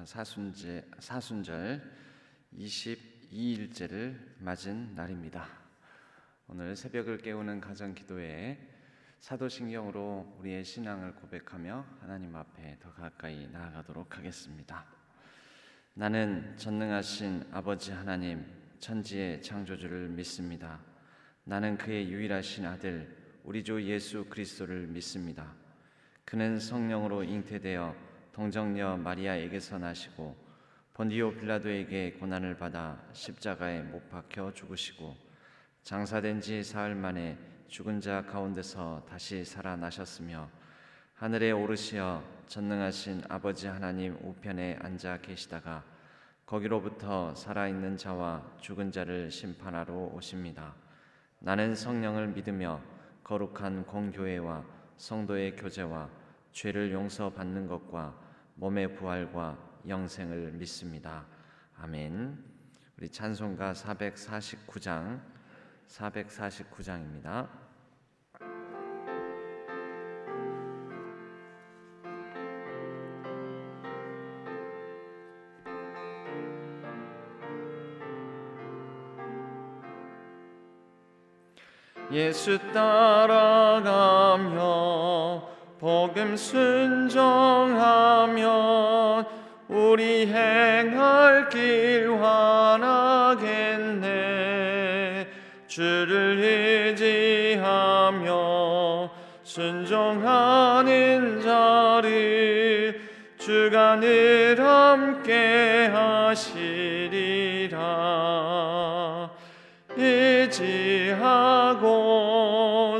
사순절 22일째를 맞은 날입니다. 오늘 새벽을 깨우는 가정기도회에 사도신경으로 우리의 신앙을 고백하며 하나님 앞에 더 가까이 나아가도록 하겠습니다. 나는 전능하신 아버지 하나님, 천지의 창조주를 믿습니다. 나는 그의 유일하신 아들 우리 주 예수 그리스도를 믿습니다. 그는 성령으로 잉태되어 동정녀 마리아에게서 나시고 본디오 빌라도에게 고난을 받아 십자가에 못 박혀 죽으시고 장사된 지 사흘 만에 죽은 자 가운데서 다시 살아나셨으며 하늘에 오르시어 전능하신 아버지 하나님 우편에 앉아 계시다가 거기로부터 살아있는 자와 죽은 자를 심판하러 오십니다. 나는 성령을 믿으며 거룩한 공교회와 성도의 교제와 죄를 용서받는 것과 몸의 부활과 영생을 믿습니다. 아멘. 우리 찬송가 449장입니다. 예수 따라가며 복음 순종하면 우리 행할 길 환하겠네. 주를 의지하며 순종하는 자를 주가 늘 함께 하시리라. 의지하고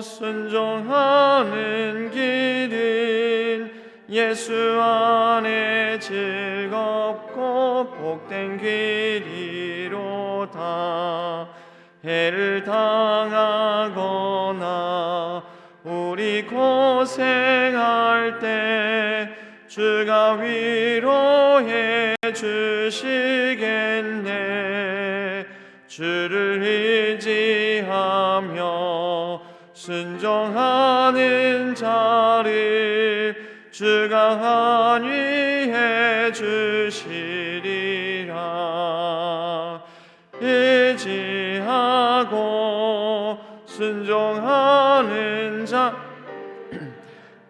순종하는 길은 예수 안에 즐겁고 복된 길이로다. 해를 당하거나 우리 고생할 때 주가 위로해 주시겠네. 주를 의지하며 순종하는 자를 주가 안위해 주시리라. 의지하고 순종하는 자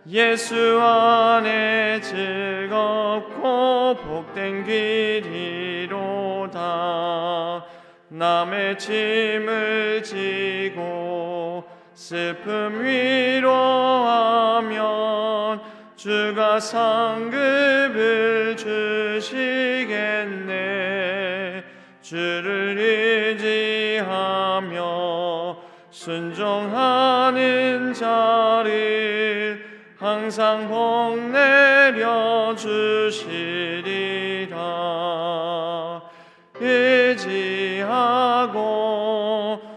예수 안에 즐겁고 복된 길이로다. 남의 짐을 지고 슬픔 위로하면 주가 상급을 주시겠네. 주를 의지하며 순종하는 자를 항상 복내려 주시리라. 의지하고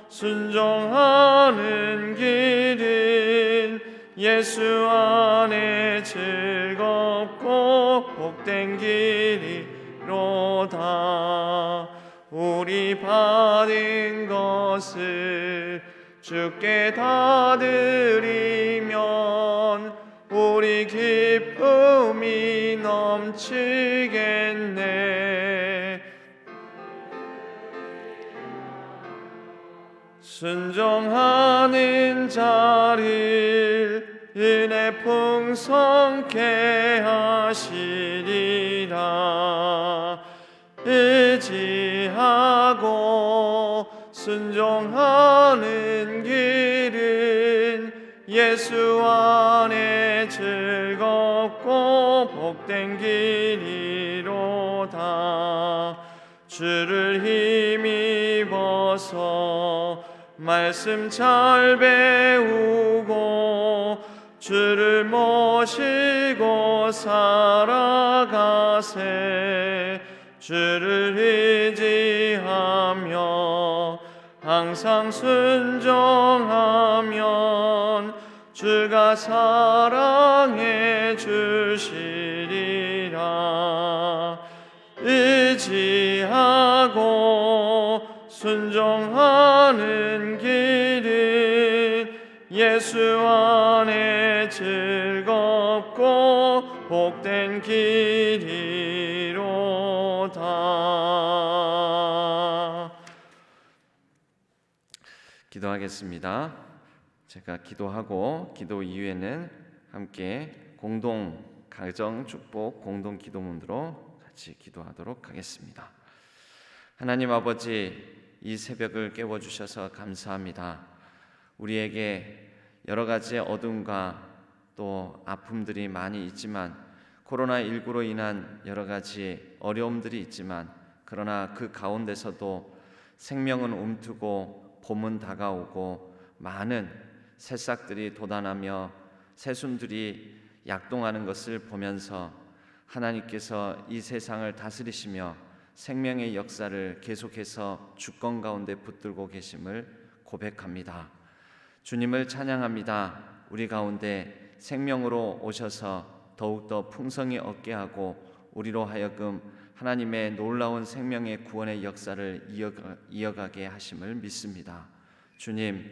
순종하는 길은 예수 안에 즐겁고 복된 길이로다. 우리 받은 것을 주께 다 드리면 우리 기쁨이 넘치겠네. 순종하는 자를 은혜 풍성케 하시리라. 의지하고 순종하는 길은 예수 안에 즐겁고 복된 길이로다. 주를 힘입어서 말씀 잘 배우고 주를 모시고 살아가세. 주를 의지하며 항상 순종하면 주가 사랑해 주시리라. 의지하고 순종하는 길은 예수 안에 즐겁고 복된 길이로 기도하겠습니다. 제가 기도하고 기도 이후에는 함께 공동 가정 축복 공동 기도문으로 같이 기도하도록 하겠습니다. 하나님 아버지, 이 새벽을 깨워 주셔서 감사합니다. 우리에게 여러 가지 어둠과 또 아픔들이 많이 있지만, 코로나19로 인한 여러 가지 어려움들이 있지만, 그러나 그 가운데서도 생명은 움트고 봄은 다가오고 많은 새싹들이 돋아나며 새순들이 약동하는 것을 보면서 하나님께서 이 세상을 다스리시며 생명의 역사를 계속해서 주권 가운데 붙들고 계심을 고백합니다. 주님을 찬양합니다. 우리 가운데 생명으로 오셔서 더욱더 풍성히 얻게 하고 우리로 하여금 하나님의 놀라운 생명의 구원의 역사를 이어가게 하심을 믿습니다. 주님,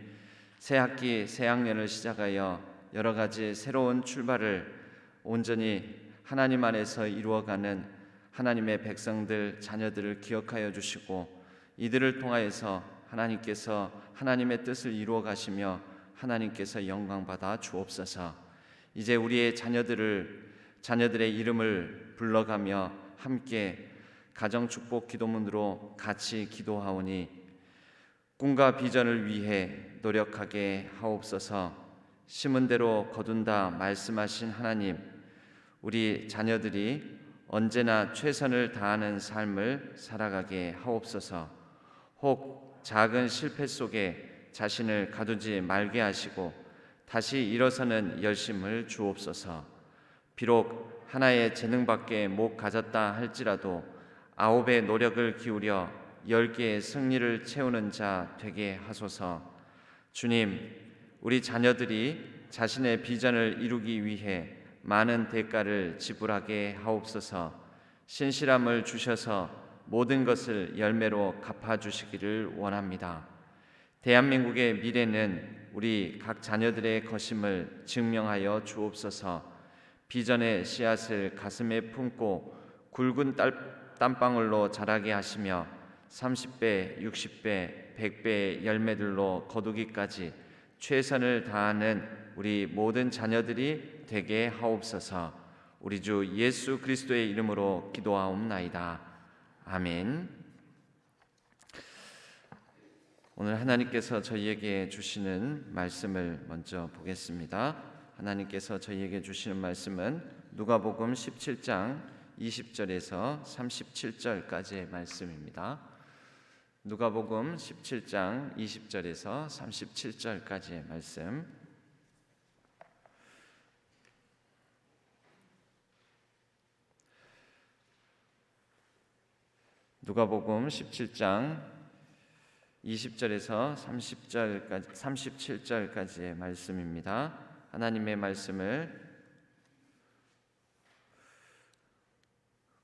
새 학기 새 학년을 시작하여 여러 가지 새로운 출발을 온전히 하나님 안에서 이루어가는 하나님의 백성들 자녀들을 기억하여 주시고, 이들을 통하여서 하나님께서 하나님의 뜻을 이루어 가시며 하나님께서 영광 받아 주옵소서. 이제 우리의 자녀들의 이름을 불러가며 함께 가정축복 기도문으로 같이 기도하오니 꿈과 비전을 위해 노력하게 하옵소서. 심은 대로 거둔다 말씀하신 하나님, 우리 자녀들이 언제나 최선을 다하는 삶을 살아가게 하옵소서. 혹 작은 실패 속에 자신을 가두지 말게 하시고 다시 일어서는 열심을 주옵소서. 비록 하나의 재능밖에 못 가졌다 할지라도 9의 노력을 기울여 10개의 승리를 채우는 자 되게 하소서. 주님, 우리 자녀들이 자신의 비전을 이루기 위해 많은 대가를 지불하게 하옵소서. 신실함을 주셔서 모든 것을 열매로 갚아주시기를 원합니다. 대한민국의 미래는 우리 각 자녀들의 것임을 증명하여 주옵소서. 비전의 씨앗을 가슴에 품고 굵은 땀방울로 자라게 하시며 30배, 60배, 100배의 열매들로 거두기까지 최선을 다하는 우리 모든 자녀들이 되게 하옵소서. 우리 주 예수 그리스도의 이름으로 기도하옵나이다. 아멘. 오늘 하나님께서 저희에게 주시는 말씀을 먼저 보겠습니다. 하나님께서 저희에게 주시는 말씀은 누가복음 17장 20절에서 37절까지의 말씀입니다. 누가복음 17장 20절에서 37절까지의 말씀. 누가복음 17장 20절에서 37절까지의 말씀입니다. 하나님의 말씀을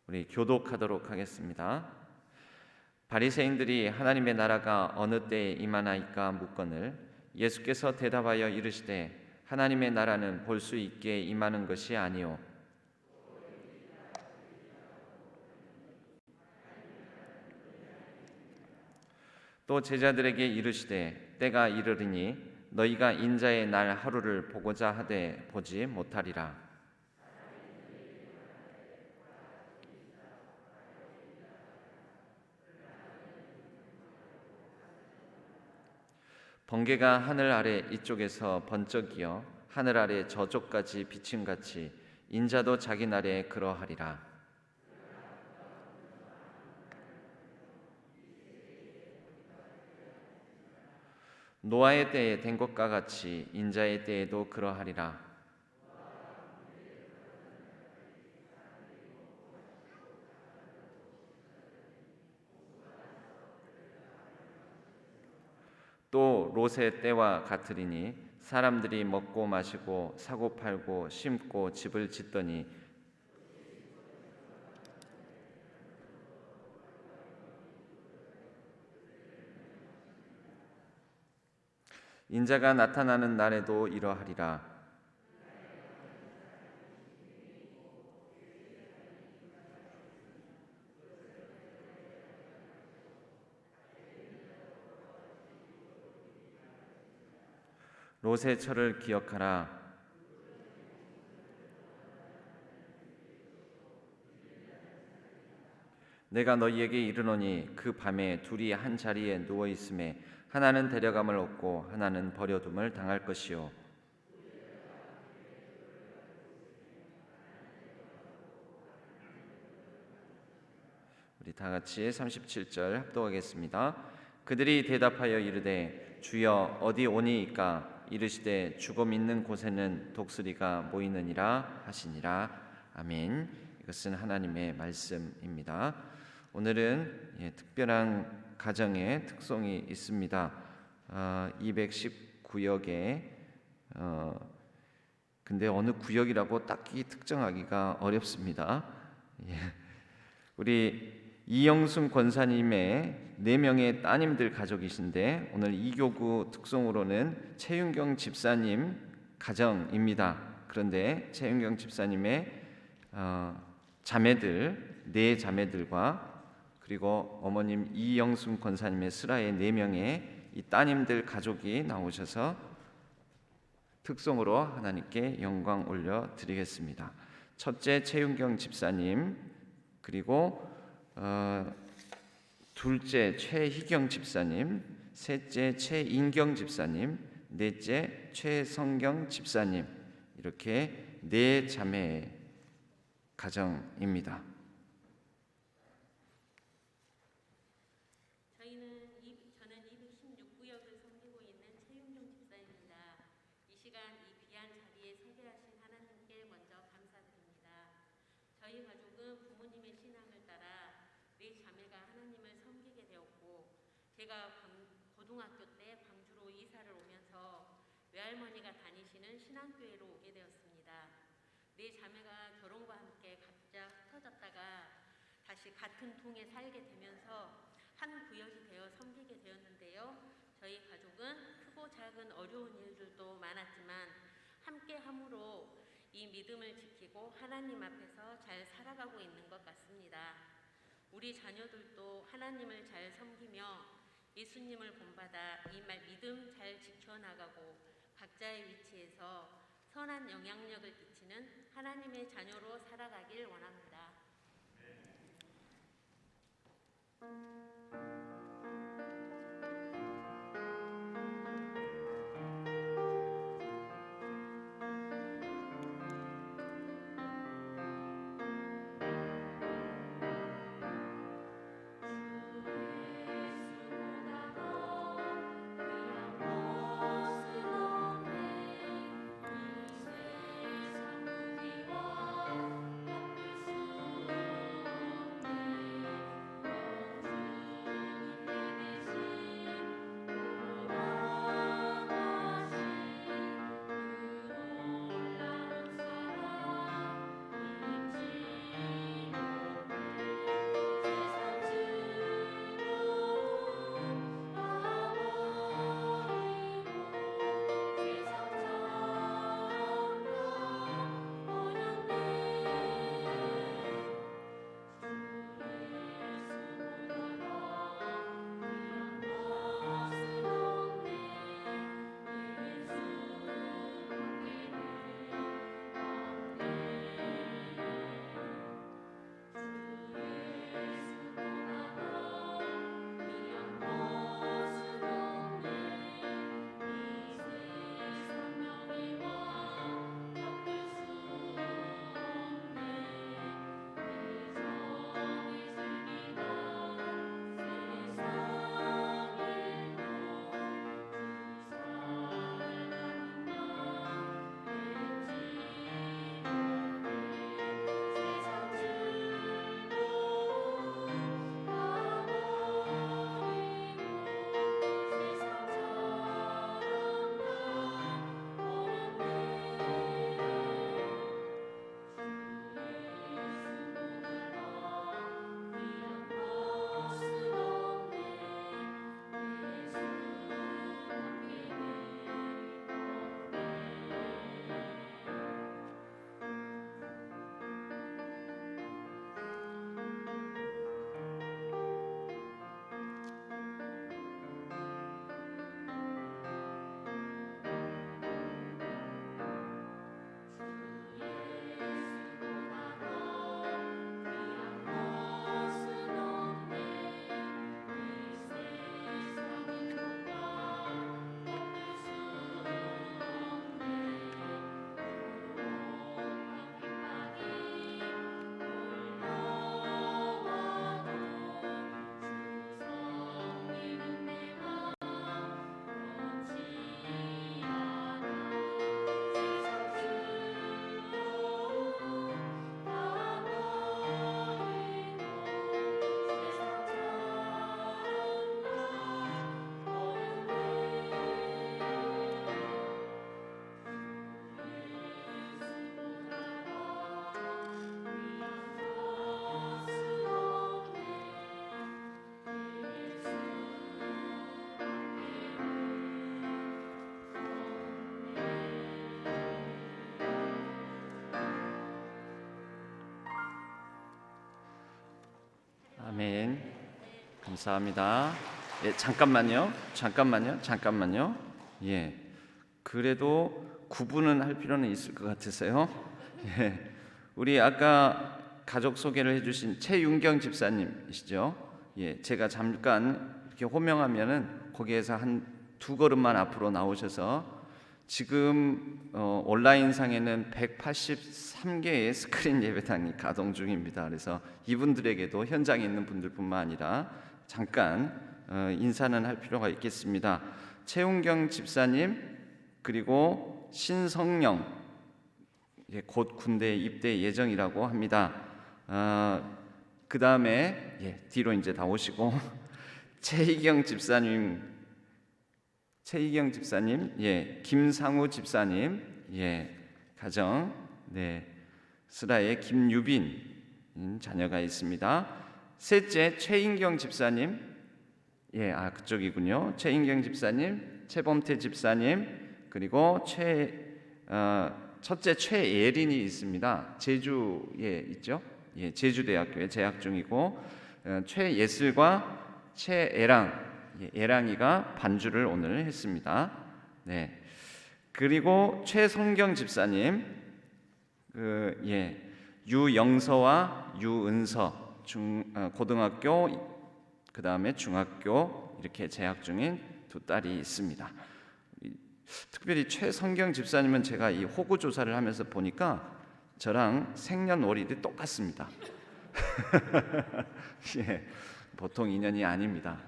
우리 교독하도록 하겠습니다. 바리새인들이 하나님의 나라가 어느 때에 임하나이까 묻거늘 예수께서 대답하여 이르시되 하나님의 나라는 볼 수 있게 임하는 것이 아니요 또 제자들에게 이르시되 때가 이르리니 너희가 인자의 날 하루를 보고자 하되 보지 못하리라. 번개가 하늘 아래 이쪽에서 번쩍이어 하늘 아래 저쪽까지 비침같이 인자도 자기 날에 그러하리라. 노아의 때에 된 것과 같이 인자의 때에도 그러하리라. 또 롯의 때와 같으리니 사람들이 먹고 마시고 사고 팔고 심고 집을 짓더니 인자가 나타나는 날에도 이러하리라. 롯의 철을 기억하라. 내가 너희에게 이르노니 그 밤에 둘이 한 자리에 누워 있음에 하나는 데려감을 얻고 하나는 버려둠을 당할 것이요. 우리 다 같이 37절 합독하겠습니다. 그들이 대답하여 이르되 주여 어디 오니이까? 이르시되 죽음 있는 곳에는 독수리가 모이느니라 하시니라. 아멘. 이것은 하나님의 말씀입니다. 오늘은 특별한 가정의 특송이 있습니다. 219역에 근데 어느 구역이라고 딱히 특정하기가 어렵습니다. 우리 이영순 권사님의 4명의 따님들 가족이신데 오늘 이교구 특송으로는 최윤경 집사님 가정입니다. 그런데 최윤경 집사님의 자매들 4자매들과 그리고 어머님 이영순 권사님의 슬하의 4명의 이 따님들 가족이 나오셔서 특송으로 하나님께 영광 올려드리겠습니다. 첫째 최윤경 집사님, 그리고 둘째 최희경 집사님, 셋째 최인경 집사님, 넷째 최성경 집사님, 이렇게 4자매의 가정입니다. 저는 216구역을 섬기고 있는 최윤경 집사입니다. 이 시간 이 귀한 자리에 서게하신 하나님께 먼저 감사드립니다. 저희 가족은 부모님의 신앙을 따라 4자매가 하나님을 섬기게 되었고, 제가 고등학교 때 광주로 이사를 오면서 외할머니가 다니시는 신앙교회로 오게 되었습니다. 4자매가 결혼과 함께 각자 흩어졌다가 다시 같은 통에 살게 되면서 한 구역이 되어 섬기게 되었는데요. 저희 가족은 크고 작은 어려운 일들도 많았지만 함께 함으로 이 믿음을 지키고 하나님 앞에서 잘 살아가고 있는 것 같습니다. 우리 자녀들도 하나님을 잘 섬기며 예수님을 본받아 이 믿음 잘 지켜나가고 각자의 위치에서 선한 영향력을 끼치는 하나님의 자녀로 살아가길 원합니다. 아멘. 감사합니다. 예, 잠깐만요. 예, 그래도 구분은 할 필요는 있을 것 같으세요. 예, 우리 아까 가족 소개를 해주신 최윤경 집사님이시죠? 예, 제가 잠깐 이렇게 호명하면은 거기에서 한 두 걸음만 앞으로 나오셔서 지금 온라인상에는 183개의 스크린 예배당이 가동 중입니다. 그래서 이분들에게도 현장에 있는 분들뿐만 아니라 잠깐 인사는 할 필요가 있겠습니다. 최웅경 집사님, 그리고 신성령, 곧 군대 입대 예정이라고 합니다. 그 다음에 뒤로 이제 다 오시고 최희경 집사님, 김상우 집사님, 가정, 스라의 김유빈 자녀가 있습니다. 셋째 최인경 집사님, 그쪽이군요. 최인경 집사님, 최범태 집사님, 그리고 첫째 최예린이 있습니다. 제주에 있죠. 제주대학교에 재학 중이고, 최예슬과 최애랑, 애랑이가 반주를 오늘 했습니다. 그리고 최성경 집사님, 유영서와 유은서 고등학교, 그 다음에 중학교 이렇게 재학 중인 두 딸이 있습니다. 특별히 최성경 집사님은 제가 이 호구 조사를 하면서 보니까 저랑 생년월일이 똑같습니다. 보통 인연이 아닙니다.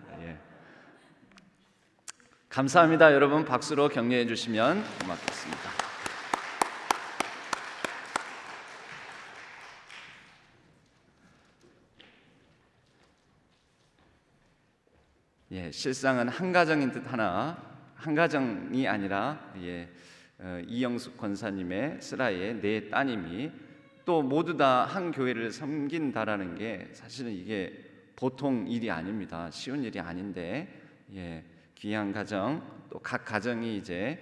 감사합니다. 여러분 박수로 격려해 주시면 고맙겠습니다. 실상은 한 가정인 듯 하나 한 가정이 아니라 이영숙 권사님의 스라의 네 따님이 또 모두 다 한 교회를 섬긴다라는 게 사실은 이게 보통 일이 아닙니다. 쉬운 일이 아닌데 귀한 가정, 또 각 가정이 이제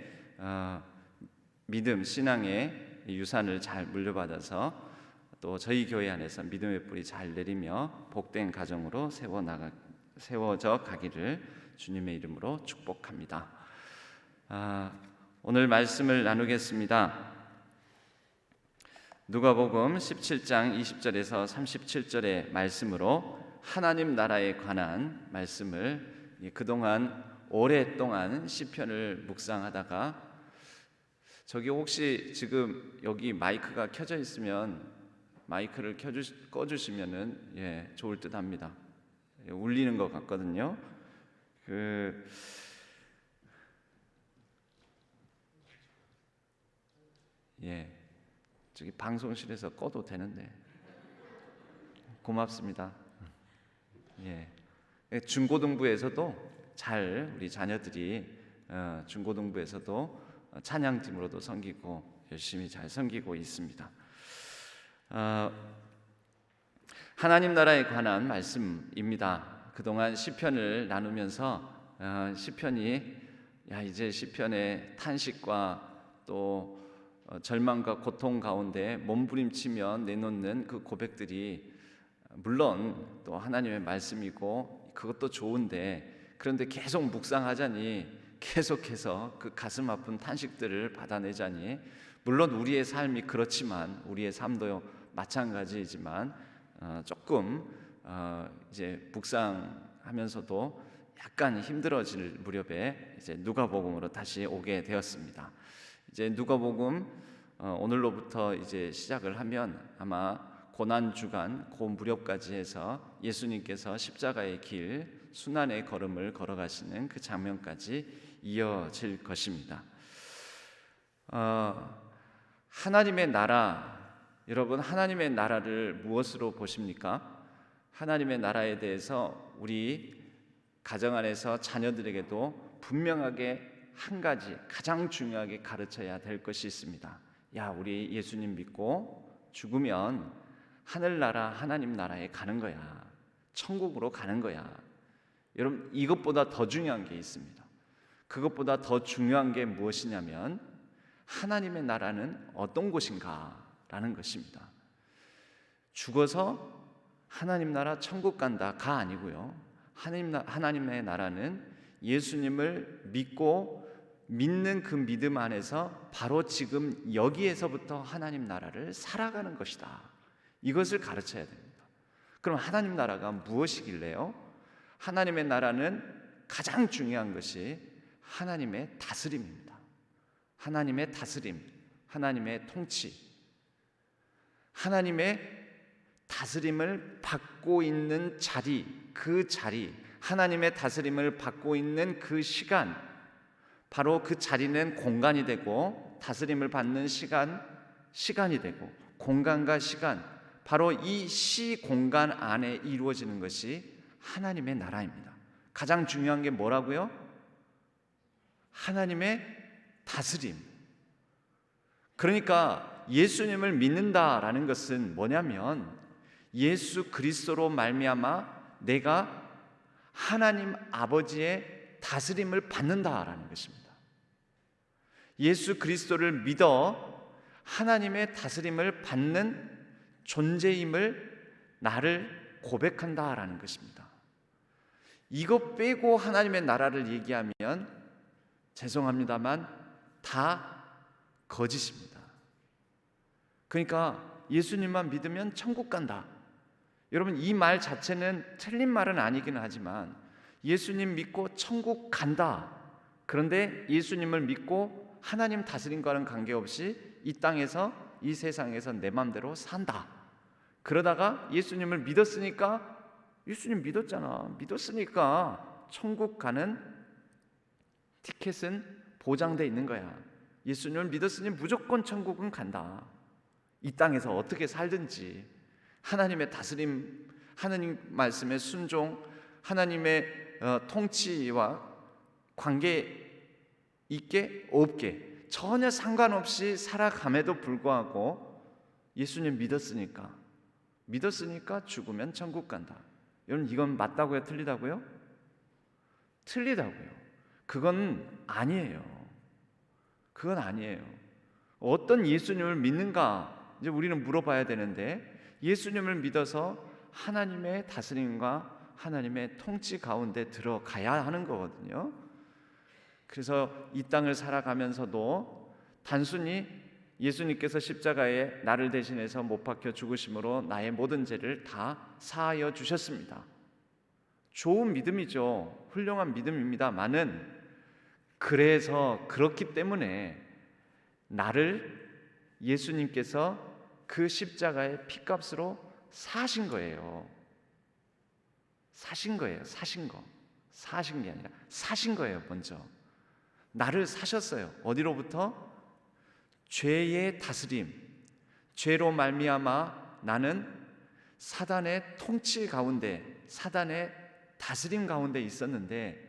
믿음, 신앙의 유산을 잘 물려받아서 또 저희 교회 안에서 믿음의 뿌리 잘 내리며 복된 가정으로 세워져 가기를 주님의 이름으로 축복합니다. 오늘 말씀을 나누겠습니다. 누가복음 17장 20절에서 37절의 말씀으로 하나님 나라에 관한 말씀을 그동안 오랫동안 시편을 묵상하다가, 저기 혹시 지금 여기 마이크가 켜져 있으면 마이크를 꺼주시면은 좋을 듯합니다. 울리는 것 같거든요. 저기 방송실에서 꺼도 되는데 고맙습니다. 중고등부에서도 우리 자녀들이 중고등부에서도 찬양팀으로도 섬기고 열심히 잘 섬기고 있습니다. 하나님 나라에 관한 말씀입니다. 그동안 시편을 나누면서 시편이 이제 시편의 탄식과 또 절망과 고통 가운데 몸부림치며 내놓는 그 고백들이 물론 또 하나님의 말씀이고 그것도 좋은데, 그런데 계속 묵상하자니 계속해서 그 가슴 아픈 탄식들을 받아내자니, 물론 우리의 삶이 그렇지만 우리의 삶도 마찬가지이지만 조금 이제 묵상하면서도 약간 힘들어질 무렵에 이제 누가복음으로 다시 오게 되었습니다. 이제 누가복음 오늘로부터 이제 시작을 하면 아마 고난 주간 그 무렵까지 해서 예수님께서 십자가의 길 순환의 걸음을 걸어가시는 그 장면까지 이어질 것입니다. 하나님의 나라, 여러분 하나님의 나라를 무엇으로 보십니까? 하나님의 나라에 대해서 우리 가정 안에서 자녀들에게도 분명하게 한 가지 가장 중요하게 가르쳐야 될 것이 있습니다. 우리 예수님 믿고 죽으면 하늘나라 하나님 나라에 가는 거야. 천국으로 가는 거야. 여러분 이것보다 더 중요한 게 있습니다. 그것보다 더 중요한 게 무엇이냐면 하나님의 나라는 어떤 곳인가 라는 것입니다. 죽어서 하나님 나라 천국 간다가 아니고요. 하나님의 나라는 예수님을 믿는 그 믿음 안에서 바로 지금 여기에서부터 하나님 나라를 살아가는 것이다. 이것을 가르쳐야 됩니다. 그럼 하나님 나라가 무엇이길래요? 하나님의 나라는 가장 중요한 것이 하나님의 다스림입니다. 하나님의 다스림, 하나님의 통치, 하나님의 다스림을 받고 있는 자리, 그 자리, 하나님의 다스림을 받고 있는 그 시간, 바로 그 자리는 공간이 되고 다스림을 받는 시간이 되고 공간과 시간, 바로 이 시공간 안에 이루어지는 것이 하나님의 나라입니다. 가장 중요한 게 뭐라고요? 하나님의 다스림. 그러니까 예수님을 믿는다라는 것은 뭐냐면 예수 그리스도로 말미암아 내가 하나님 아버지의 다스림을 받는다라는 것입니다. 예수 그리스도를 믿어 하나님의 다스림을 받는 존재임을 나를 고백한다라는 것입니다. 이것 빼고 하나님의 나라를 얘기하면 죄송합니다만 다 거짓입니다. 그러니까 예수님만 믿으면 천국 간다. 여러분, 이 말 자체는 틀린 말은 아니긴 하지만 예수님 믿고 천국 간다. 그런데 예수님을 믿고 하나님 다스림과는 관계없이 이 땅에서, 이 세상에서 내 마음대로 산다. 그러다가 예수님을 믿었으니까, 예수님 믿었으니까 천국 가는 티켓은 보장돼 있는 거야. 예수님을 믿었으니 무조건 천국은 간다. 이 땅에서 어떻게 살든지 하나님의 다스림, 하나님 말씀의 순종, 하나님의 통치와 관계 있게 없게 전혀 상관없이 살아감에도 불구하고 예수님 믿었으니까 죽으면 천국 간다. 여러분, 이건 맞다고요? 틀리다고요? 틀리다고요. 그건 아니에요. 그건 아니에요. 어떤 예수님을 믿는가 이제 우리는 물어봐야 되는데, 예수님을 믿어서 하나님의 다스림과 하나님의 통치 가운데 들어가야 하는 거거든요. 그래서 이 땅을 살아가면서도 단순히 예수님께서 십자가에 나를 대신해서 못 박혀 죽으심으로 나의 모든 죄를 다 사하여 주셨습니다. 좋은 믿음이죠. 훌륭한 믿음입니다만은, 그래서 그렇기 때문에 나를 예수님께서 그 십자가의 피값으로 사신 거예요. 사신 거예요. 사신 게 아니라 사신 거예요. 먼저 나를 사셨어요. 어디로부터? 죄의 다스림, 죄로 말미암아 나는 사단의 통치 가운데, 사단의 다스림 가운데 있었는데,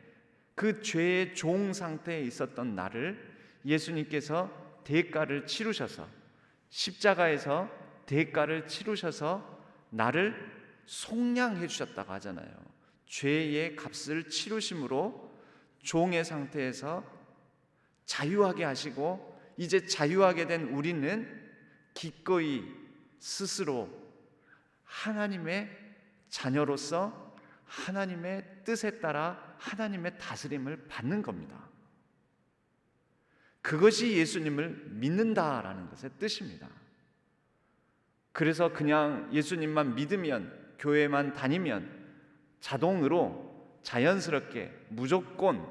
그 죄의 종 상태에 있었던 나를 예수님께서 대가를 치르셔서, 십자가에서 대가를 치르셔서 나를 속량해 주셨다고 하잖아요. 죄의 값을 치르심으로 종의 상태에서 자유하게 하시고, 이제 자유하게 된 우리는 기꺼이 스스로 하나님의 자녀로서 하나님의 뜻에 따라 하나님의 다스림을 받는 겁니다. 그것이 예수님을 믿는다라는 것의 뜻입니다. 그래서 그냥 예수님만 믿으면, 교회만 다니면 자동으로 자연스럽게 무조건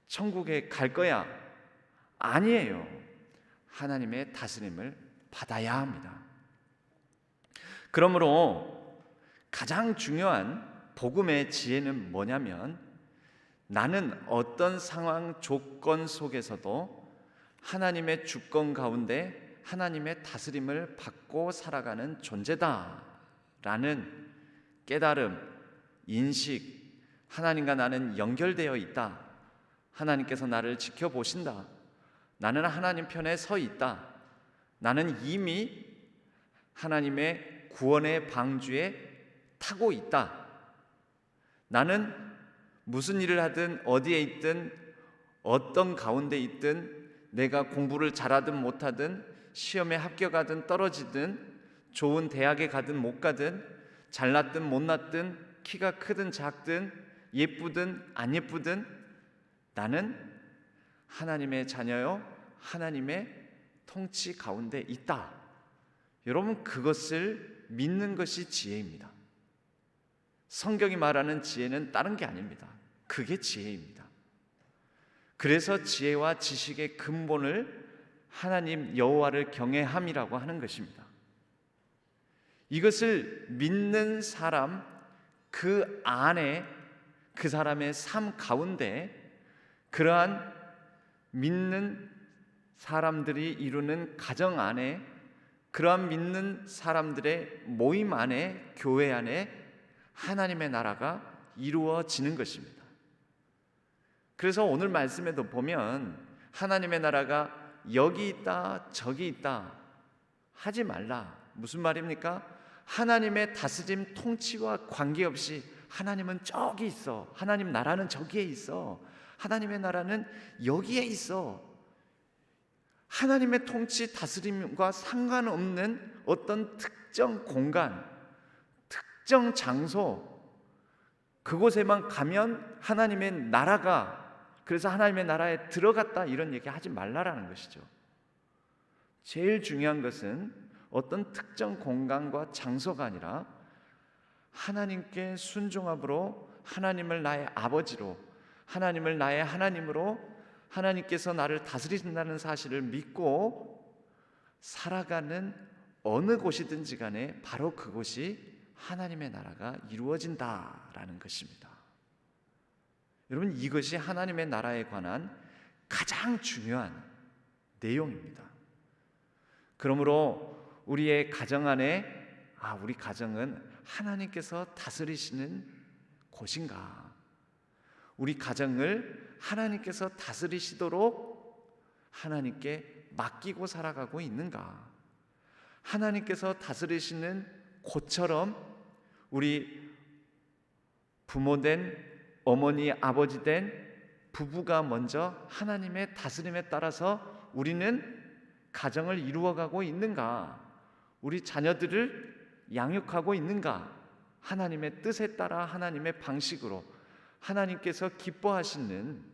천국에 갈 거야? 아니에요. 하나님의 다스림을 받아야 합니다. 그러므로 가장 중요한 복음의 지혜는 뭐냐면, 나는 어떤 상황, 조건 속에서도 하나님의 주권 가운데 하나님의 다스림을 받고 살아가는 존재다 라는 깨달음, 인식, 하나님과 나는 연결되어 있다, 하나님께서 나를 지켜보신다, 나는 하나님 편에 서 있다, 나는 이미 하나님의 구원의 방주에 타고 있다, 나는 무슨 일을 하든 어디에 있든 어떤 가운데 있든, 내가 공부를 잘하든 못하든, 시험에 합격하든 떨어지든, 좋은 대학에 가든 못 가든, 잘났든 못났든 키가 크든 작든 예쁘든 안 예쁘든 나는 하나님의 자녀요, 하나님의 통치 가운데 있다. 여러분, 그것을 믿는 것이 지혜입니다. 성경이 말하는 지혜는 다른 게 아닙니다. 그게 지혜입니다. 그래서 지혜와 지식의 근본을 하나님 여호와를 경외함이라고 하는 것입니다. 이것을 믿는 사람, 그 안에, 그 사람의 삶 가운데 그러한 믿는 사람들이 이루는 가정 안에, 그러한 믿는 사람들의 모임 안에, 교회 안에 하나님의 나라가 이루어지는 것입니다. 그래서 오늘 말씀에도 보면 하나님의 나라가 여기 있다 저기 있다 하지 말라. 무슨 말입니까? 하나님의 다스림 통치와 관계없이 하나님은 저기 있어, 하나님 나라는 저기에 있어, 하나님의 나라는 여기에 있어. 하나님의 통치 다스림과 상관없는 어떤 특정 공간, 특정 장소, 그곳에만 가면 하나님의 나라가, 그래서 하나님의 나라에 들어갔다 이런 얘기 하지 말라라는 것이죠. 제일 중요한 것은 어떤 특정 공간과 장소가 아니라 하나님께 순종함으로, 하나님을 나의 아버지로, 하나님을 나의 하나님으로, 하나님께서 나를 다스리신다는 사실을 믿고 살아가는 어느 곳이든지 간에 바로 그곳이 하나님의 나라가 이루어진다라는 것입니다. 여러분, 이것이 하나님의 나라에 관한 가장 중요한 내용입니다. 그러므로 우리의 가정 안에 우리 가정은 하나님께서 다스리시는 곳인가? 우리 가정을 하나님께서 다스리시도록 하나님께 맡기고 살아가고 있는가? 하나님께서 다스리시는 곳처럼 우리 부모된 어머니, 아버지 된 부부가 먼저 하나님의 다스림에 따라서 우리는 가정을 이루어가고 있는가? 우리 자녀들을 양육하고 있는가? 하나님의 뜻에 따라, 하나님의 방식으로, 하나님께서 기뻐하시는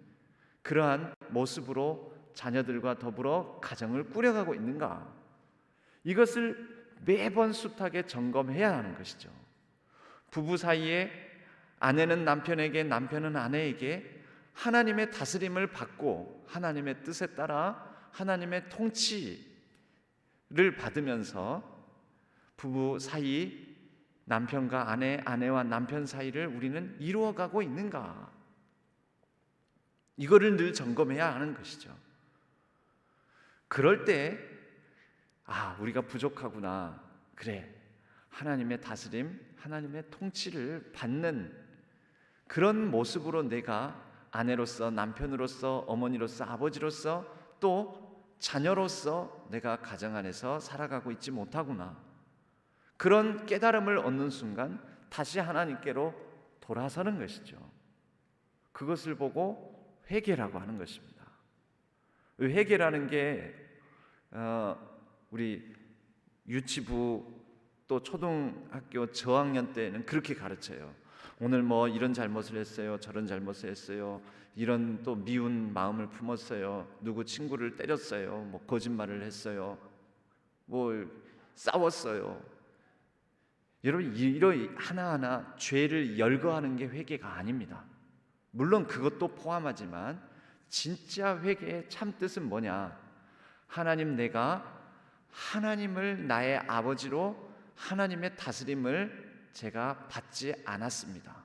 그러한 모습으로 자녀들과 더불어 가정을 꾸려가고 있는가? 이것을 매번 숱하게 점검해야 하는 것이죠. 부부 사이에 아내는 남편에게, 남편은 아내에게 하나님의 다스림을 받고 하나님의 뜻에 따라 하나님의 통치를 받으면서 부부 사이, 남편과 아내, 아내와 남편 사이를 우리는 이루어가고 있는가? 이거를 늘 점검해야 하는 것이죠. 그럴 때 우리가 부족하구나. 그래, 하나님의 다스림, 하나님의 통치를 받는 그런 모습으로 내가 아내로서, 남편으로서, 어머니로서, 아버지로서, 또 자녀로서 내가 가정 안에서 살아가고 있지 못하구나. 그런 깨달음을 얻는 순간 다시 하나님께로 돌아서는 것이죠. 그것을 보고 회개라고 하는 것입니다. 회개라는 게 우리 유치부 또 초등학교 저학년 때는 그렇게 가르쳐요. 오늘 뭐 이런 잘못을 했어요, 저런 잘못을 했어요, 이런 또 미운 마음을 품었어요, 누구 친구를 때렸어요, 뭐 거짓말을 했어요, 뭐 싸웠어요. 여러분, 이런 하나하나 죄를 열거하는 게 회개가 아닙니다. 물론 그것도 포함하지만 진짜 회개의 참 뜻은 뭐냐? 하나님, 내가 하나님을 나의 아버지로, 하나님의 다스림을 제가 받지 않았습니다.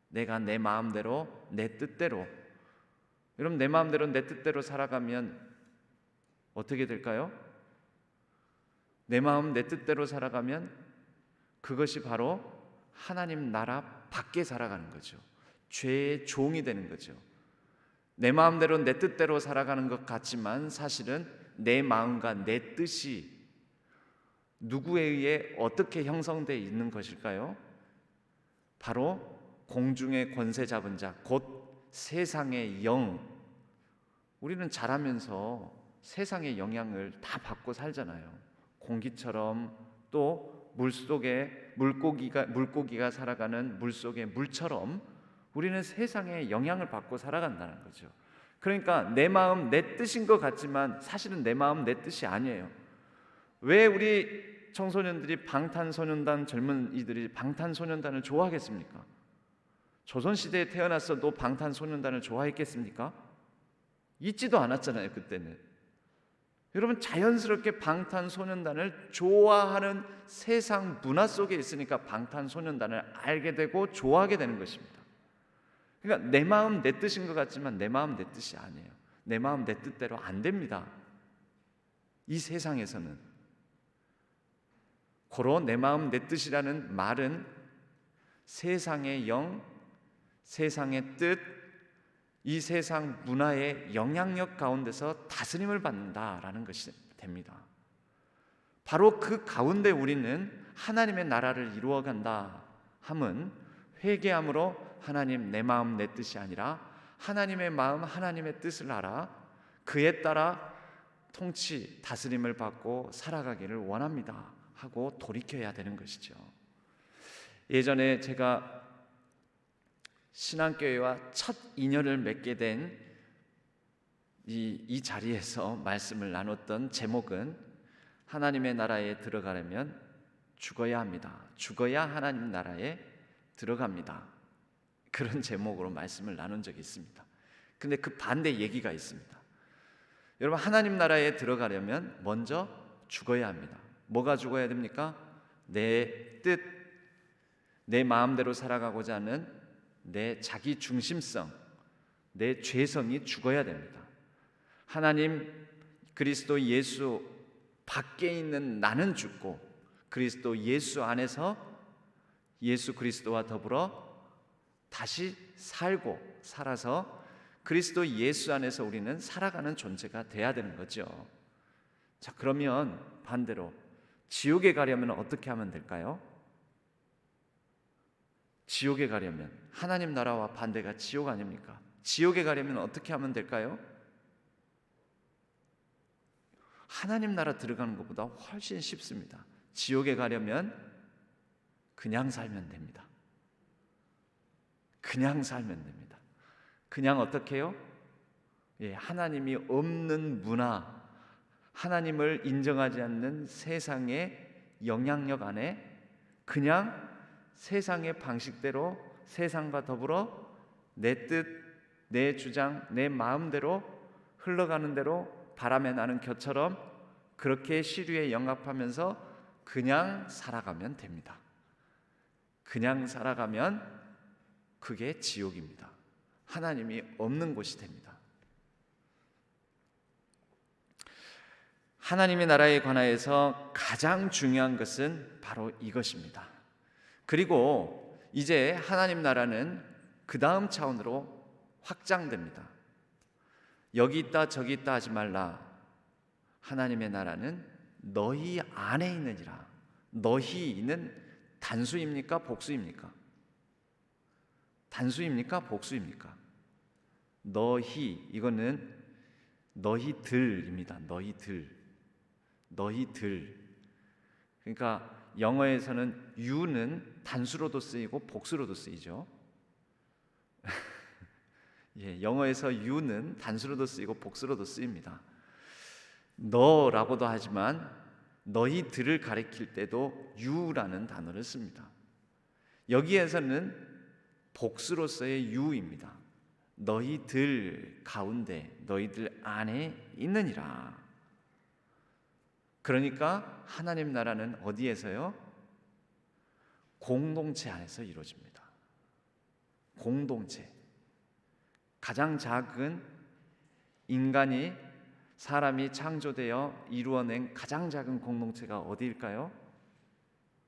내가 내 마음대로, 내 뜻대로. 여러분, 내 마음대로 내 뜻대로 살아가면 어떻게 될까요? 내 마음 내 뜻대로 살아가면 그것이 바로 하나님 나라 밖에 살아가는 거죠. 죄의 종이 되는 거죠. 내 마음대로 내 뜻대로 살아가는 것 같지만 사실은 내 마음과 내 뜻이 누구에 의해 어떻게 형성되어 있는 것일까요? 바로 공중의 권세 잡은 자, 곧 세상의 영. 우리는 자라면서 세상의 영향을 다 받고 살잖아요. 공기처럼 또 물고기가 살아가는 물속의 물처럼 우리는 세상에 영향을 받고 살아간다는 거죠. 그러니까 내 마음 내 뜻인 것 같지만 사실은 내 마음 내 뜻이 아니에요. 왜 우리 청소년들이 방탄소년단 젊은이들이 방탄소년단을 좋아하겠습니까? 조선시대에 태어났어도 방탄소년단을 좋아했겠습니까? 있지도 않았잖아요. 그때는. 여러분, 자연스럽게 방탄소년단을 좋아하는 세상 문화 속에 있으니까 방탄소년단을 알게 되고 좋아하게 되는 것입니다. 그러니까 내 마음 내 뜻인 것 같지만 내 마음 내 뜻이 아니에요. 내 마음 내 뜻대로 안 됩니다. 이 세상에서는. 고로 내 마음 내 뜻이라는 말은 세상의 영, 세상의 뜻, 이 세상 문화의 영향력 가운데서 다스림을 받는다라는 것이 됩니다. 바로 그 가운데 우리는 하나님의 나라를 이루어간다 함은 회개함으로 하나님 내 마음 내 뜻이 아니라 하나님의 마음 하나님의 뜻을 알아 그에 따라 통치 다스림을 받고 살아가기를 원합니다 하고 돌이켜야 되는 것이죠. 예전에 제가 신앙교회와 첫 인연을 맺게 된 이 자리에서 말씀을 나눴던 제목은 하나님의 나라에 들어가려면 죽어야 합니다. 죽어야 하나님 나라에 들어갑니다. 그런 제목으로 말씀을 나눈 적이 있습니다. 근데 그 반대 얘기가 있습니다. 여러분, 하나님 나라에 들어가려면 먼저 죽어야 합니다. 뭐가 죽어야 됩니까? 내 뜻, 내 마음대로 살아가고자 하는 내 자기 중심성, 내 죄성이 죽어야 됩니다. 하나님 그리스도 예수 밖에 있는 나는 죽고 그리스도 예수 안에서 예수 그리스도와 더불어 다시 살아서 그리스도 예수 안에서 우리는 살아가는 존재가 돼야 되는 거죠. 자, 그러면 반대로 지옥에 가려면 어떻게 하면 될까요? 지옥에 가려면 하나님 나라와 반대가 지옥 아닙니까? 지옥에 가려면 어떻게 하면 될까요? 하나님 나라 들어가는 것보다 훨씬 쉽습니다. 지옥에 가려면 그냥 살면 됩니다. 그냥 살면 됩니다. 그냥 어떻게 해요? 하나님이 없는 문화, 하나님을 인정하지 않는 세상의 영향력 안에 그냥 세상의 방식대로 세상과 더불어 내 뜻, 내 주장, 내 마음대로 흘러가는 대로 바람에 나는 겨처럼 그렇게 시류에 영합하면서 그냥 살아가면 됩니다. 그냥 살아가면 그게 지옥입니다. 하나님이 없는 곳이 됩니다. 하나님의 나라에 관하여서 가장 중요한 것은 바로 이것입니다. 그리고 이제 하나님 나라는 그 다음 차원으로 확장됩니다. 여기 있다 저기 있다 하지 말라. 하나님의 나라는 너희 안에 있느니라. 너희는 단수입니까? 복수입니까? 단수입니까? 복수입니까? 너희, 이거는 너희들입니다. 너희들. 그러니까 영어에서는 you는 단수로도 쓰이고 복수로도 쓰이죠. 영어에서 you는 단수로도 쓰이고 복수로도 쓰입니다. 너라고도 하지만 너희들을 가리킬 때도 you라는 단어를 씁니다. 여기에서는 복수로서의 you입니다. 너희들 가운데, 너희들 안에 있느니라. 그러니까 하나님 나라는 어디에서요? 공동체 안에서 이루어집니다. 공동체. 가장 작은 인간이 사람이 창조되어 이루어낸 가장 작은 공동체가 어디일까요?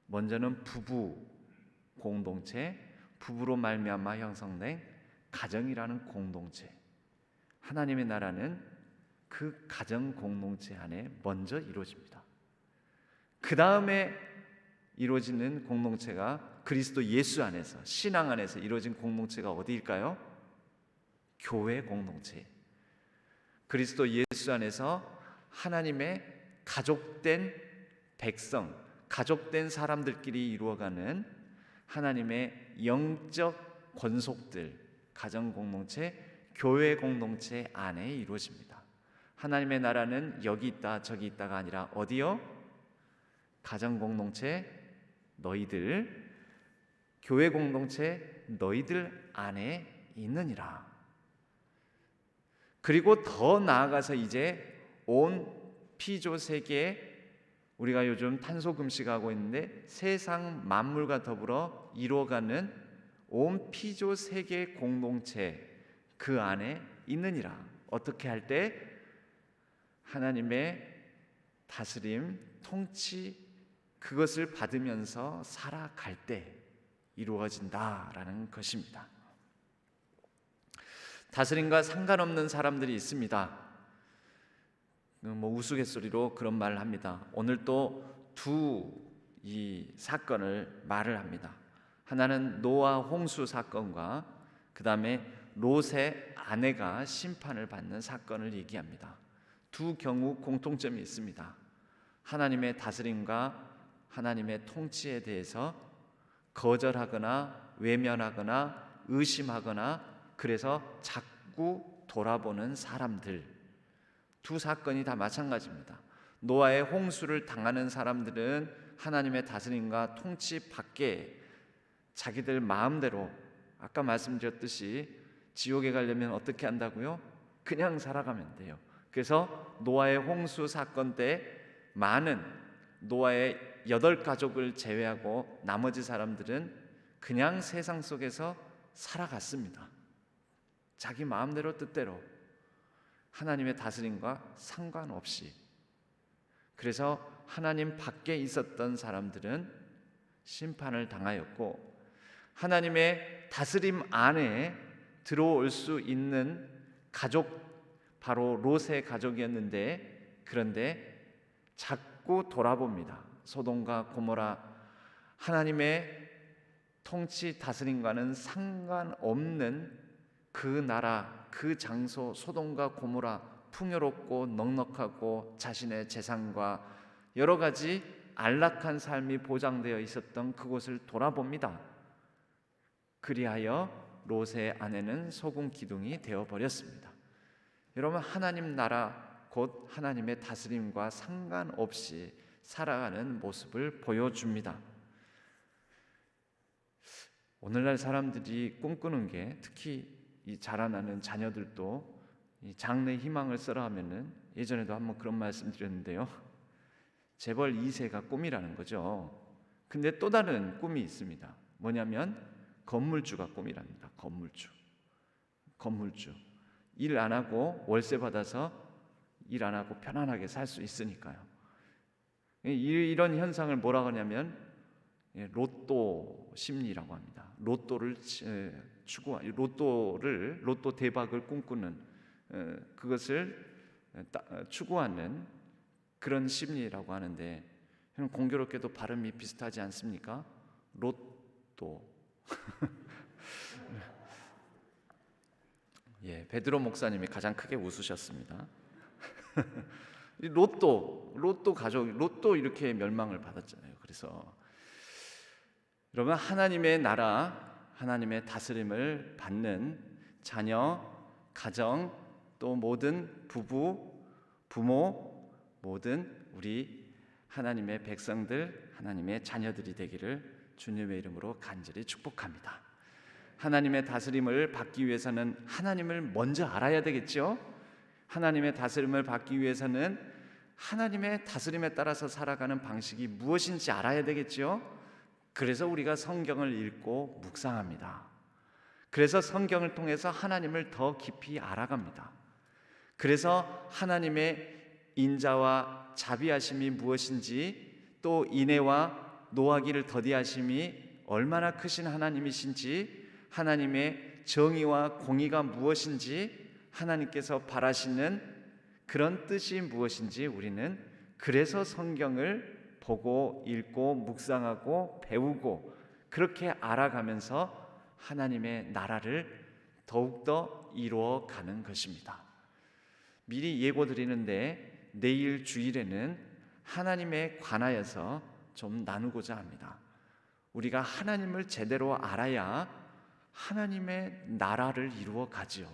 먼저는 부부 공동체, 부부로 말미암아 형성된 가정이라는 공동체. 하나님의 나라는 그 가정 공동체 안에 먼저 이루어집니다. 그 다음에 이루어지는 공동체가 그리스도 예수 안에서, 신앙 안에서 이루어진 공동체가 어디일까요? 교회 공동체. 그리스도 예수 안에서 하나님의 가족된 백성, 가족된 사람들끼리 이루어가는 하나님의 영적 권속들, 가정 공동체, 교회 공동체 안에 이루어집니다. 하나님의 나라는 여기 있다 저기 있다가 아니라 어디요? 가정 공동체 너희들, 교회 공동체 너희들 안에 있느니라. 그리고 더 나아가서 이제 온 피조 세계에, 우리가 요즘 탄소 금식하고 있는데 세상 만물과 더불어 이루어가는 온 피조 세계 공동체 그 안에 있느니라. 어떻게 할 때? 하나님의 다스림, 통치, 그것을 받으면서 살아갈 때 이루어진다라는 것입니다. 다스림과 상관없는 사람들이 있습니다. 우스갯소리로 그런 말을 합니다. 오늘 또 이 사건을 말을 합니다. 하나는 노아 홍수 사건과 그 다음에 롯의 아내가 심판을 받는 사건을 얘기합니다. 두 경우 공통점이 있습니다. 하나님의 다스림과 하나님의 통치에 대해서 거절하거나 외면하거나 의심하거나 그래서 자꾸 돌아보는 사람들, 두 사건이 다 마찬가지입니다. 노아의 홍수를 당하는 사람들은 하나님의 다스림과 통치 밖에 자기들 마음대로, 아까 말씀드렸듯이 지옥에 가려면 어떻게 한다고요? 그냥 살아가면 돼요. 그래서 노아의 홍수 사건 때 많은 노아의 8가족을 제외하고 나머지 사람들은 그냥 세상 속에서 살아갔습니다. 자기 마음대로 뜻대로 하나님의 다스림과 상관없이. 그래서 하나님 밖에 있었던 사람들은 심판을 당하였고, 하나님의 다스림 안에 들어올 수 있는 가족, 바로 롯의 가족이었는데, 그런데 자꾸 돌아봅니다. 소돔과 고모라, 하나님의 통치 다스림과는 상관없는 그 나라, 그 장소, 소돔과 고모라, 풍요롭고 넉넉하고 자신의 재산과 여러 가지 안락한 삶이 보장되어 있었던 그곳을 돌아봅니다. 그리하여 롯의 아내는 소금 기둥이 되어버렸습니다. 여러분, 하나님 나라, 곧 하나님의 다스림과 상관없이 살아가는 모습을 보여줍니다. 오늘날 사람들이 꿈꾸는 게, 특히 이 자라나는 자녀들도 이 장래 희망을 써라 하면은, 예전에도 한번 그런 말씀 드렸는데요, 재벌 2세가 꿈이라는 거죠. 근데 또 다른 꿈이 있습니다. 뭐냐면 건물주가 꿈이랍니다. 건물주. 일 안 하고 월세 받아서 일 안 하고 편안하게 살 수 있으니까요. 이런 현상을 뭐라고 하냐면 로또 심리라고 합니다. 로또 대박을 꿈꾸는, 그것을 추구하는 그런 심리라고 하는데, 공교롭게도 발음이 비슷하지 않습니까? 로또. 예, 베드로 목사님이 가장 크게 웃으셨습니다. 로또 가족, 로또 이렇게 멸망을 받았잖아요. 그래서 여러분, 하나님의 나라, 하나님의 다스림을 받는 자녀, 가정, 또 모든 부부, 부모, 모든 우리 하나님의 백성들, 하나님의 자녀들이 되기를 주님의 이름으로 간절히 축복합니다. 하나님의 다스림을 받기 위해서는 하나님을 먼저 알아야 되겠죠. 하나님의 다스림을 받기 위해서는 하나님의 다스림에 따라서 살아가는 방식이 무엇인지 알아야 되겠죠. 그래서 우리가 성경을 읽고 묵상합니다. 그래서 성경을 통해서 하나님을 더 깊이 알아갑니다. 그래서 하나님의 인자와 자비하심이 무엇인지, 또 인애와 노하기를 더디하심이 얼마나 크신 하나님이신지, 하나님의 정의와 공의가 무엇인지, 하나님께서 바라시는 그런 뜻이 무엇인지 우리는 그래서 성경을 보고 읽고 묵상하고 배우고 그렇게 알아가면서 하나님의 나라를 더욱더 이루어가는 것입니다. 미리 예고드리는데, 내일 주일에는 하나님에 관하여서 좀 나누고자 합니다. 우리가 하나님을 제대로 알아야 하나님의 나라를 이루어 가지요.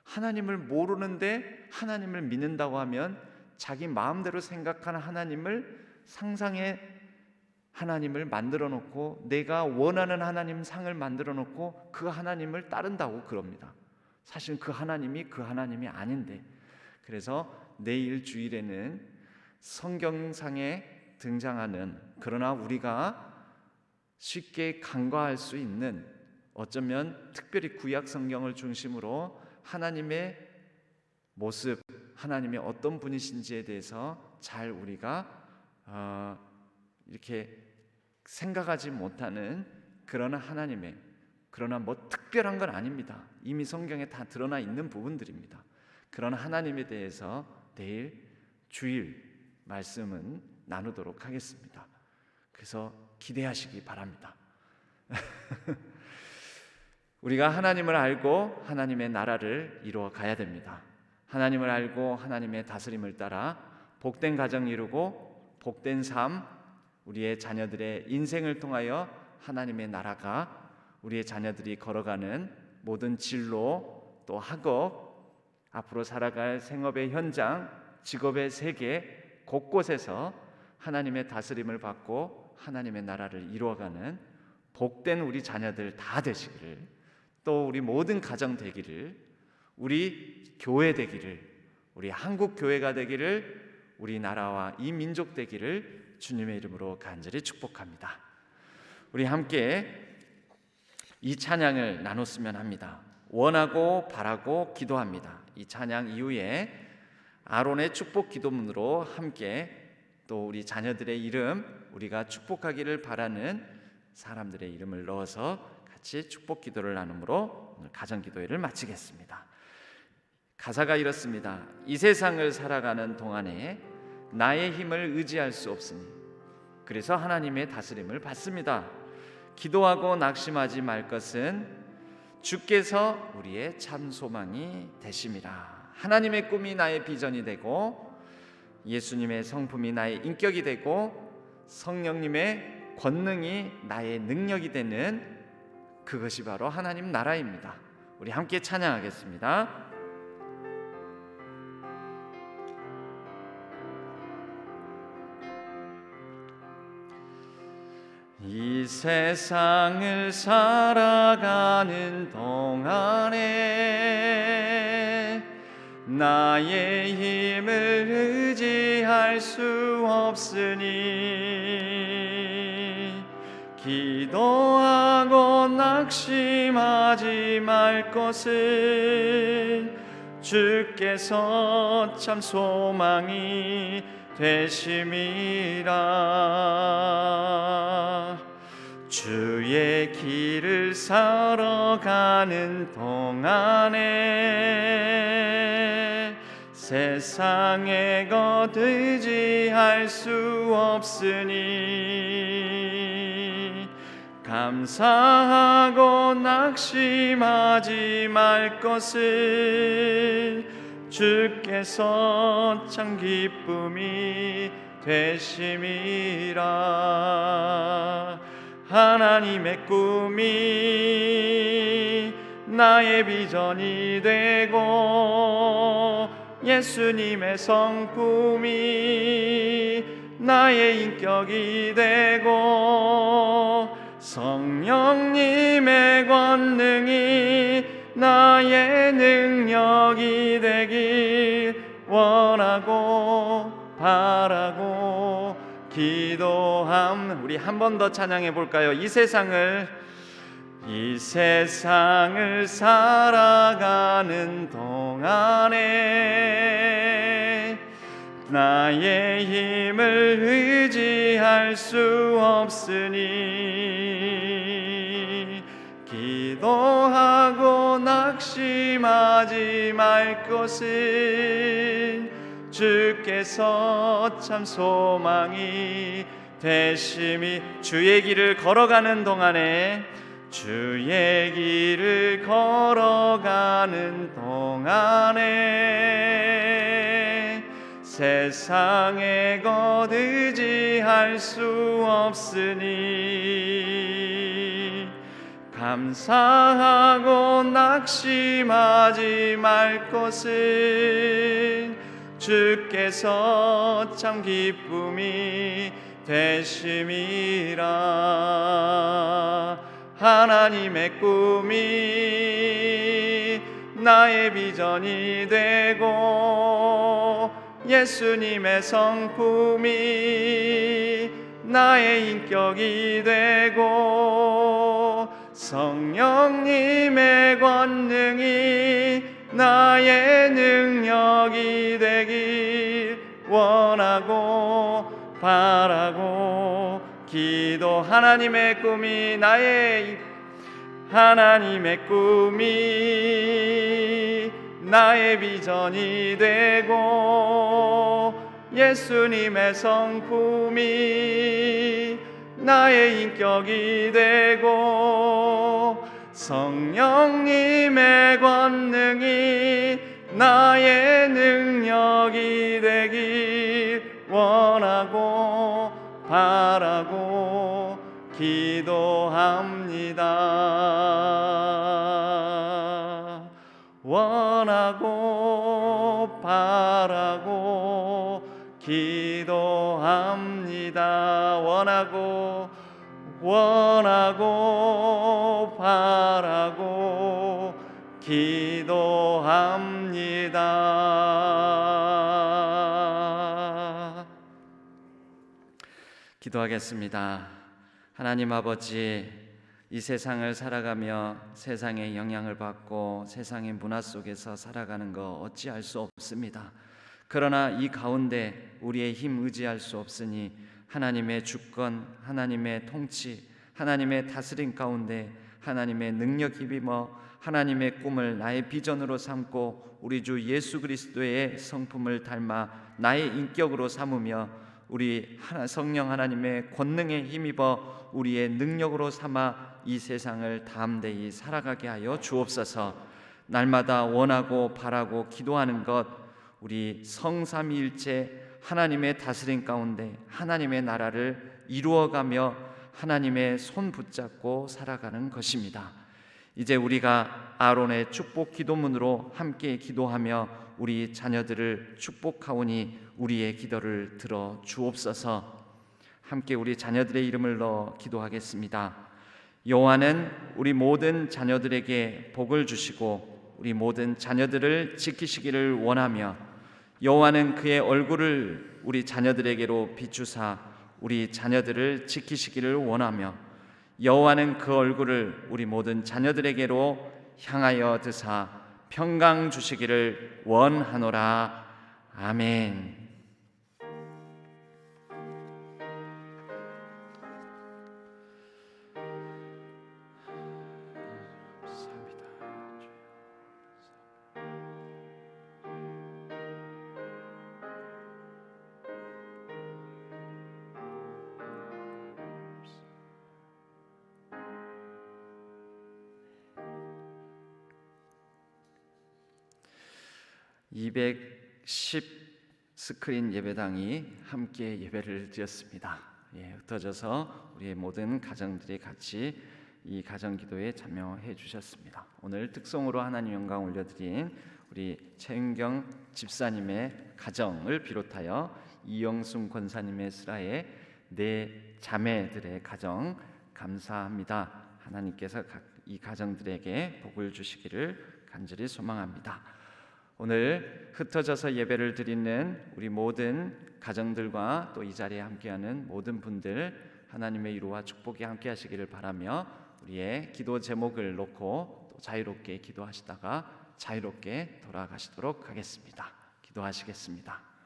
하나님을 모르는데 하나님을 믿는다고 하면 자기 마음대로 생각하는 하나님을 상상의 하나님을 만들어 놓고 내가 원하는 하나님 상을 만들어 놓고 그 하나님을 따른다고 그럽니다. 사실 그 하나님이 아닌데, 그래서 내일 주일에는 성경상에 등장하는, 그러나 우리가 쉽게 간과할 수 있는, 어쩌면 특별히 구약 성경을 중심으로 하나님의 모습, 하나님이 어떤 분이신지에 대해서 잘 우리가 이렇게 생각하지 못하는 그런 하나님의, 그러나 뭐 특별한 건 아닙니다. 이미 성경에 다 드러나 있는 부분들입니다. 그런 하나님에 대해서 내일 주일 말씀은 나누도록 하겠습니다. 그래서 기대하시기 바랍니다. 우리가 하나님을 알고 하나님의 나라를 이루어 가야 됩니다. 하나님을 알고 하나님의 다스림을 따라 복된 가정 이루고 복된 삶, 우리의 자녀들의 인생을 통하여 하나님의 나라가 우리의 자녀들이 걸어가는 모든 진로, 또 학업, 앞으로 살아갈 생업의 현장, 직업의 세계 곳곳에서 하나님의 다스림을 받고 하나님의 나라를 이루어가는 복된 우리 자녀들 다 되시기를, 또 우리 모든 가정 되기를, 우리 교회 되기를, 우리 한국 교회가 되기를, 우리 나라와 이 민족 되기를 주님의 이름으로 간절히 축복합니다. 우리 함께 이 찬양을 나눴으면 합니다. 원하고 바라고 기도합니다. 이 찬양 이후에 아론의 축복 기도문으로 함께 또 우리 자녀들의 이름, 우리가 축복하기를 바라는 사람들의 이름을 넣어서 같이 축복 기도를 나눔으로 오늘 가정 기도회를 마치겠습니다. 가사가 이렇습니다. 이 세상을 살아가는 동안에 나의 힘을 의지할 수 없으니 그래서 하나님의 다스림을 받습니다. 기도하고 낙심하지 말 것은 주께서 우리의 참 소망이 되심이라. 하나님의 꿈이 나의 비전이 되고 예수님의 성품이 나의 인격이 되고 성령님의 권능이 나의 능력이 되는 그것이 바로 하나님 나라입니다. 우리 함께 찬양하겠습니다. 이 세상을 살아가는 동안에 나의 힘을 의지할 수 없으니 기도하고 낙심하지 말 것은 주께서 참 소망이 되심이라. 주의 길을 살아가는 동안에 세상의 것 의지할 수 없으니 감사하고 낙심하지 말 것은 주께서 참 기쁨이 되심이라. 하나님의 꿈이 나의 비전이 되고 예수님의 성품이 나의 인격이 되고 성령님의 권능이 나의 능력이 되길 원하고 바라고 기도함. 우리 한 번 더 찬양해 볼까요? 이 세상을 살아가는 동안에 나의 힘을 의지할 수 없으니 기도하고 낙심하지 말 것은 주께서 참 소망이 되심이. 주의 길을 걸어가는 동안에 주의 길을 걸어가는 동안에 세상의 것 의지할 할 수 없으니 감사하고 낙심하지 말 것은 주께서 참 기쁨이 되심이라. 하나님의 꿈이 나의 비전이 되고 예수님의 성품이 나의 인격이 되고 성령님의 권능이 나의 능력이 되길 원하고 바라고 기도. 하나님의 꿈이 나의 비전이 되고 예수님의 성품이 나의 인격이 되고 성령님의 권능이 나의 능력이 되길 원하고 바라고 기도합니다. 원하고 바라고 기도합니다. 원하고 바라고 기도합니다. 기도하겠습니다. 하나님 아버지, 이 세상을 살아가며 세상의 영향을 받고 세상의 문화 속에서 살아가는 거 어찌할 수 없습니다. 그러나 이 가운데 우리의 힘 의지할 수 없으니 하나님의 주권, 하나님의 통치, 하나님의 다스림 가운데 하나님의 능력 힘입어 하나님의 꿈을 나의 비전으로 삼고 우리 주 예수 그리스도의 성품을 닮아 나의 인격으로 삼으며 우리 성령 하나님의 권능에 힘입어 우리의 능력으로 삼아 이 세상을 담대히 살아가게 하여 주옵소서. 날마다 원하고 바라고 기도하는 것, 우리 성삼위일체 하나님의 다스림 가운데 하나님의 나라를 이루어가며 하나님의 손 붙잡고 살아가는 것입니다. 이제 우리가 아론의 축복 기도문으로 함께 기도하며 우리 자녀들을 축복하오니 우리의 기도를 들어 주옵소서. 함께 우리 자녀들의 이름을 넣어 기도하겠습니다. 여호와는 우리 모든 자녀들에게 복을 주시고 우리 모든 자녀들을 지키시기를 원하며 여호와는 그의 얼굴을 우리 자녀들에게로 비추사 우리 자녀들을 지키시기를 원하며 여호와는 그 얼굴을 우리 모든 자녀들에게로 향하여 드사 평강 주시기를 원하노라. 아멘. (210) 스크린 예배당이 함께 예배를 드렸습니다. 흩어져서 우리의 모든 가정들이 같이 이 가정기도에 참여해 주셨습니다. 오늘 특송으로 하나님 영광 올려드린 우리 최윤경 집사님의 가정을 비롯하여 이영순 권사님의 슬하의 네 자매들의 가정 감사합니다. 하나님께서 이 가정들에게 복을 주시기를 간절히 소망합니다. 오늘 흩어져서 예배를 드리는 우리 모든 가정들과 또 이 자리에 함께하는 모든 분들 하나님의 위로와 축복이 함께하시기를 바라며 우리의 기도 제목을 놓고 또 자유롭게 기도하시다가 자유롭게 돌아가시도록 하겠습니다. 기도하시겠습니다.